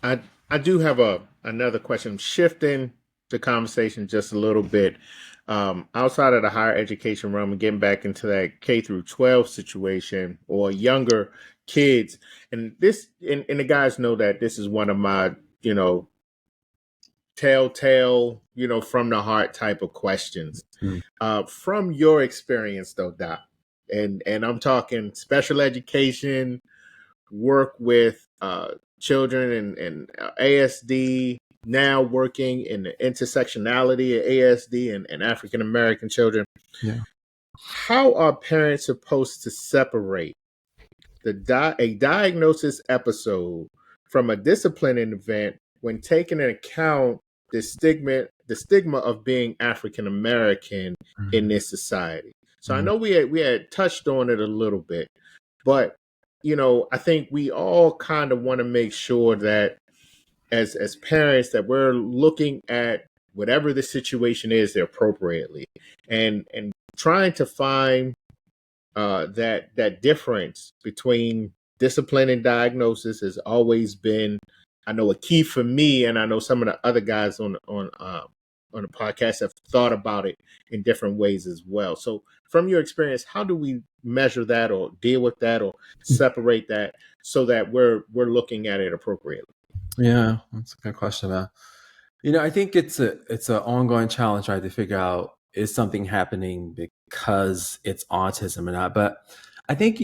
I I do have another question. Shifting the conversation just a little bit, outside of the higher education realm and getting back into that K through 12 situation or younger kids, and the guys know that this is one of my you know telltale from the heart type of questions. Mm. From your experience though, Doc, and I'm talking special education, work with children and ASD, now working in the intersectionality of ASD and African American children. Yeah. How are parents supposed to separate a diagnosis episode from a disciplining event when taking into account the stigma of being African American in Mhm. this society? So I Mhm. know we had touched on it a little bit, but I think we all kind of want to make sure that as parents that we're looking at whatever the situation is appropriately, and trying to find that difference between discipline and diagnosis has always been, I know, a key for me, and I know some of the other guys on the podcast have thought about it in different ways as well. So, from your experience, how do we measure that, or deal with that, or separate that, so that we're looking at it appropriately? Yeah, that's a good question, man. I think it's an ongoing challenge, right, to figure out is something happening because it's autism or not. But I think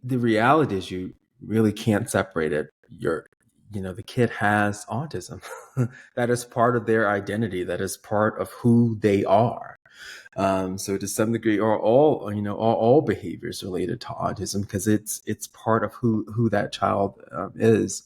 the reality is you really can't separate it. The kid has autism. That is part of their identity. That is part of who they are. So to some degree, or all behaviors related to autism, because it's part of who that child is.